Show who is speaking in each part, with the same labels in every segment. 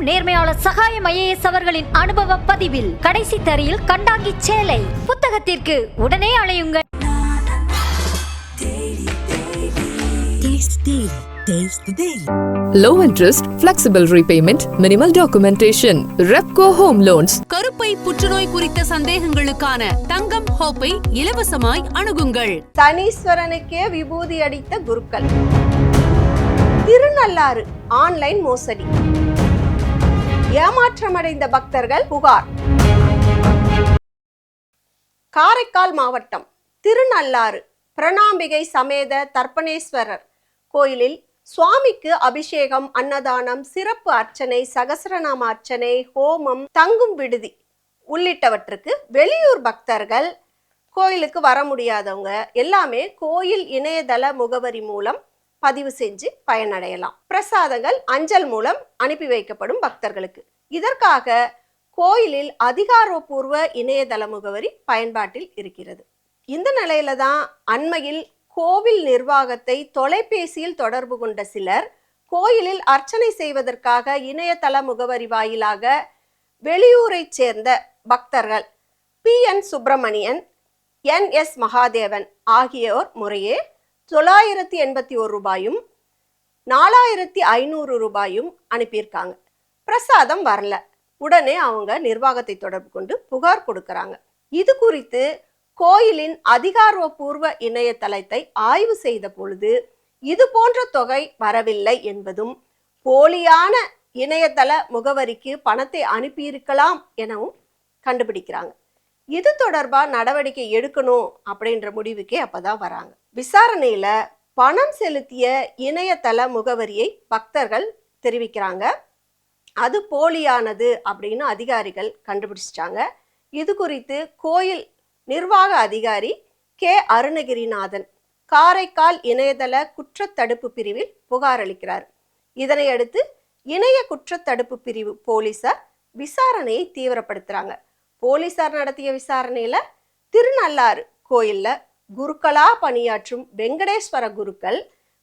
Speaker 1: நேர்மையாளர் சகாயம் IAS அவர்களின் அனுபவ பதிவில் கடைசி தரையில் கண்டாங்கி சேலை. புத்தகத்திற்கு உடனே அழையுங்கள்.
Speaker 2: Low interest, flexible repayment, minimal documentation. Repco Home Loans.
Speaker 3: கருப்பை புற்றுநோய் குறித்த சந்தேகங்களுக்கான தங்கம் ஹோப்பை இலவசமாய் அணுகுங்கள்.
Speaker 4: சனீஸ்வரனுக்கே விபூதி அடித்த குருக்கள். திருநள்ளாறு ஆன்லைன் மோசடி. ஏமாற்றமடைந்த பக்தர்கள் புகார். காரைக்கால் மாவட்டம் திருநள்ளாறு பிரணாம்பிகை சமேத தர்ப்பணேஸ்வரர் கோயிலில் சுவாமிக்கு அபிஷேகம், அன்னதானம், சிறப்பு அர்ச்சனை, சகசரநாம அர்ச்சனை, ஹோமம், தங்கும் விடுதி உள்ளிட்டவற்றுக்கு வெளியூர் பக்தர்கள், கோயிலுக்கு வர முடியாதவங்க எல்லாமே கோயில் இணையதள முகவரி மூலம் பதிவு செஞ்சு பயனடையலாம். பிரசாதங்கள் அஞ்சல் மூலம் அனுப்பி வைக்கப்படும் பக்தர்களுக்கு. இதற்காக கோயிலில் அதிகாரப்பூர்வ இணையதள முகவரி பயன்பாட்டில் இருக்கிறது. இந்த நிலையில தான் அண்மையில் கோவில் நிர்வாகத்தை தொலைபேசியில் தொடர்பு கொண்ட சிலர் கோயிலில் அர்ச்சனை செய்வதற்காக இணையதள முகவரி வாயிலாக வெளியூரை சேர்ந்த பக்தர்கள் PN சுப்பிரமணியன், NS மகாதேவன் ஆகியோர் முறையே 981 ரூபாயும் 4500 ரூபாயும் அனுப்பியிருக்காங்க. பிரசாதம் வரல. உடனே அவங்க நிர்வாகத்தை தொடர்பு கொண்டு புகார் கொடுக்கறாங்க. இது குறித்து கோயிலின் அதிகாரப்பூர்வ இணையதளத்தை ஆய்வு செய்த பொழுது இது போன்ற தொகை வரவில்லை என்பதும், போலியான இணையதள முகவரிக்கு பணத்தை அனுப்பியிருக்கலாம் எனவும் கண்டுபிடிக்கிறாங்க. இது தொடர்பா நடவடிக்கை எடுக்கணும் அப்படின்ற முடிவுக்கே அப்பதான் வராங்க. விசாரணையில பணம் செலுத்திய இணையதள முகவரியை பக்தர்கள் தெரிவிக்கிறாங்க. அது போலியானது அப்படின்னு அதிகாரிகள் கண்டுபிடிச்சிட்டாங்க. இது குறித்து கோயில் நிர்வாக அதிகாரி K அருணகிரிநாதன் காரைக்கால் இணையதள குற்றத்தடுப்பு பிரிவில் புகார் அளிக்கிறார். இதனையடுத்து இணைய குற்றத்தடுப்பு பிரிவு போலீசார் விசாரணையை தீவிரப்படுத்துறாங்க. போலீசார் நடத்திய விசாரணையில திருநள்ளாறு கோயில்ல குருக்களா பணியாற்றும் வெங்கடேஸ்வர குருக்கள்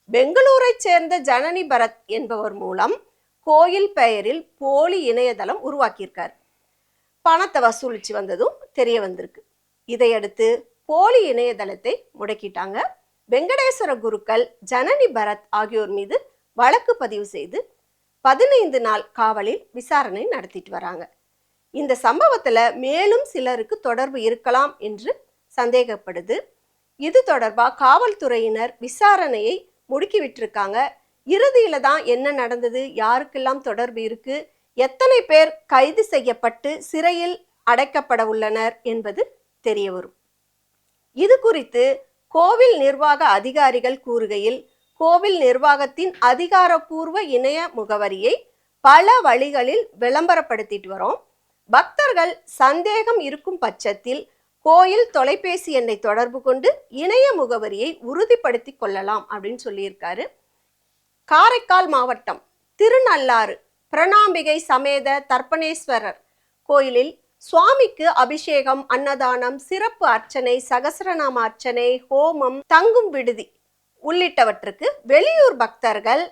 Speaker 4: பெங்களூரை சேர்ந்த ஜனனி பரத் என்பவர் மூலம் கோயில் பெயரில் போலி இணையதளம் உருவாக்கியிருக்கார். பணத்தை வசூலிச்சு வந்ததும் தெரிய வந்திருக்கு. இதையடுத்து போலி இணையதளத்தை முடக்கிட்டாங்க. வெங்கடேஸ்வர குருக்கள், ஜனனி பரத் ஆகியோர் மீது வழக்கு பதிவு செய்து 15 நாள் காவலில் விசாரணை நடத்திட்டு வராங்க. இந்த சம்பவத்துல மேலும் சிலருக்கு தொடர்பு இருக்கலாம் என்று சந்தேகப்படுது. இது தொடர்பாக காவல்துறையினர் விசாரணையை முடுக்கி விட்டிருக்காங்க. இறுதியில தான் என்ன நடந்தது, யாருக்கெல்லாம் தொடர்பு இருக்கு, எத்தனை பேர் கைது செய்யப்பட்டு சிறையில் அடைக்கப்பட உள்ளனர் என்பது தெரிய வரும். இது குறித்து கோவில் நிர்வாக அதிகாரிகள் கூறுகையில், கோவில் நிர்வாகத்தின் அதிகாரப்பூர்வ இணைய முகவரியை பல வழிகளில் விளம்பரப்படுத்திட்டு வரோம். பக்தர்கள் சந்தேகம் இருக்கும் பட்சத்தில் கோயில் தொலைபேசி எண்ணை தொடர்பு கொண்டு இணைய முகவரியை உறுதிப்படுத்தி கொள்ளலாம் அப்படின்னு சொல்லியிருக்காரு. காரைக்கால் மாவட்டம் திருநள்ளாறு பிரணாம்பிகை சமேத தர்ப்பணேஸ்வரர் கோயிலில் சுவாமிக்கு அபிஷேகம், அன்னதானம், சிறப்பு அர்ச்சனை, சகசரநாம அர்ச்சனை, ஹோமம், தங்கும் விடுதி உள்ளிட்டவற்றுக்கு வெளியூர் பக்தர்கள்,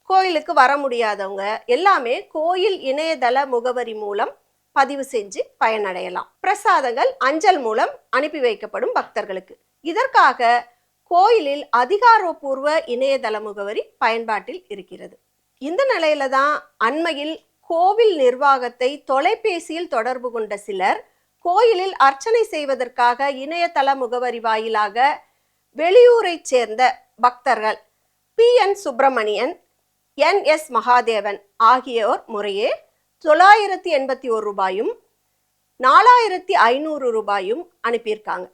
Speaker 4: கோயிலுக்கு வர முடியாதவங்க எல்லாமே கோயில் இணையதள முகவரி மூலம் பதிவு செஞ்சு பயனடையலாம். பிரசாதங்கள் அஞ்சல் மூலம் அனுப்பி வைக்கப்படும் பக்தர்களுக்கு. இதற்காக கோயிலில் அதிகாரப்பூர்வ இணையதள முகவரி பயன்பாட்டில் இருக்கிறது. இந்த நிலையில தான் அண்மையில் கோவில் நிர்வாகத்தை தொலைபேசியில் தொடர்பு கொண்ட சிலர் கோயிலில் அர்ச்சனை செய்வதற்காக இணையதள முகவரி வாயிலாக வெளியூரை சேர்ந்த பக்தர்கள் PN சுப்பிரமணியன், NS மகாதேவன் ஆகியோர் முறையே 981 ரூபாயும் 4500 ரூபாயும் அனுப்பியிருக்காங்க.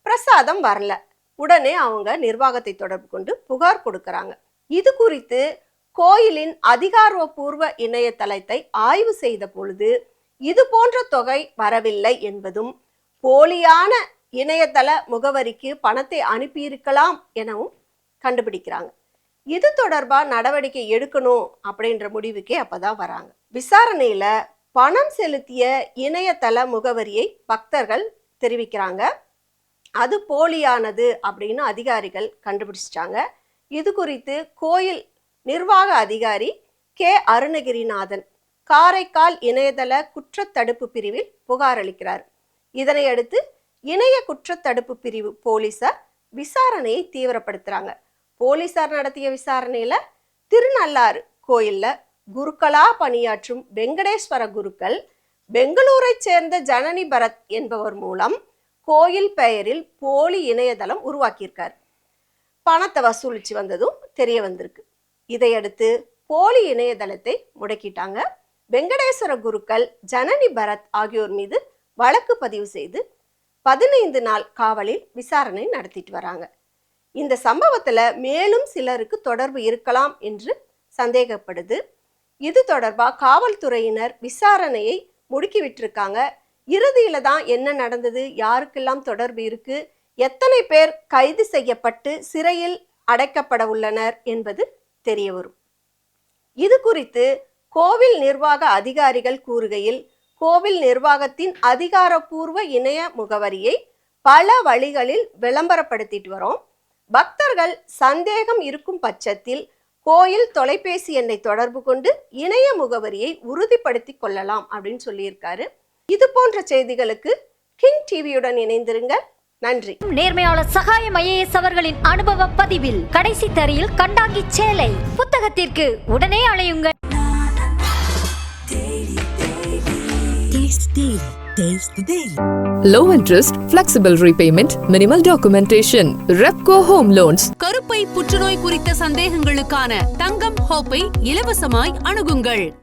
Speaker 4: பிரசாதம் வரல. உடனே அவங்க நிர்வாகத்தை தொடர்பு கொண்டு புகார் கொடுக்கறாங்க. இது குறித்து கோயிலின் அதிகாரப்பூர்வ இணையதளத்தை ஆய்வு செய்த பொழுது இது போன்ற தொகை வரவில்லை என்பதும், போலியான இணையதள முகவரிக்கு பணத்தை அனுப்பியிருக்கலாம் எனவும் கண்டுபிடிக்கிறாங்க. இது தொடர்பாக நடவடிக்கை எடுக்கணும் அப்படின்ற முடிவுக்கே அப்பதான் வராங்க. விசாரணையில பணம் செலுத்திய இணையதள முகவரியை பக்தர்கள் தெரிவிக்கிறாங்க. அது போலியானது அப்படின்னு அதிகாரிகள் கண்டுபிடிச்சிட்டாங்க. இது குறித்து கோயில் நிர்வாக அதிகாரி K அருணகிரிநாதன் காரைக்கால் இணையதள குற்றத்தடுப்பு பிரிவில் புகார் அளிக்கிறார். இதனை அடுத்து இணைய குற்றத்தடுப்பு பிரிவு போலீசார் விசாரணையை தீவிரப்படுத்துறாங்க. போலீசார் நடத்திய விசாரணையில திருநள்ளாறு கோயில்ல குருக்களா பணியாற்றும் வெங்கடேஸ்வர குருக்கள் பெங்களூரை சேர்ந்த ஜனனி பரத் என்பவர் மூலம் கோயில் பெயரில் போலி இணையதளம் உருவாக்கியிருக்கார். பணத்தை வசூலிச்சு வந்ததும் தெரிய வந்திருக்கு. இதையடுத்து போலி இணையதளத்தை முடக்கிட்டாங்க. வெங்கடேஸ்வர குருக்கள், ஜனனி பரத் ஆகியோர் மீது வழக்கு பதிவு செய்து 15 நாள் காவலில் விசாரணை நடத்திட்டு வராங்க. இந்த சம்பவத்துல மேலும் சிலருக்கு தொடர்பு இருக்கலாம் என்று சந்தேகப்படுது. இது தொடர்பாக காவல்துறையினர் விசாரணையை முடுக்கி விட்டிருக்காங்க. இறுதியில தான் என்ன நடந்தது, யாருக்கெல்லாம் தொடர்பு இருக்கு, எத்தனை பேர் கைது செய்யப்பட்டு சிறையில் அடைக்கப்பட உள்ளனர் என்பது தெரிய வரும். இது குறித்து கோவில் நிர்வாக அதிகாரிகள் கூறுகையில், கோவில் நிர்வாகத்தின் அதிகாரப்பூர்வ இணைய முகவரியை பல வழிகளில் விளம்பரப்படுத்திட்டு வரோம். பக்தர்கள் சந்தேகம் இருக்கும் பட்சத்தில் கோயில் தொலைபேசி எண்ணை தொடர்பு கொண்டு இணைய முகவரியை உறுதிப்படுத்தி கொள்ளலாம் அப்படின்னு சொல்லியிருக்காரு. இது போன்ற செய்திகளுக்கு கிங் டிவியுடன் இணைந்திருங்கள். நன்றி.
Speaker 1: நேர்மையாளர் சகாயம் IAS அவர்களின் அனுபவ பதிவில் கடைசி தரியில் கண்டாங்கி சேலை. புத்தகத்திற்கு உடனே அழையுங்கள்.
Speaker 2: Low interest, flexible repayment, minimal documentation. Repco Home Loans.
Speaker 3: கருப்பை புற்றுநோய் குறித்த சந்தேகங்களுக்கான தங்கம் ஹோப்பை இலவசமாய் அணுகுங்கள்.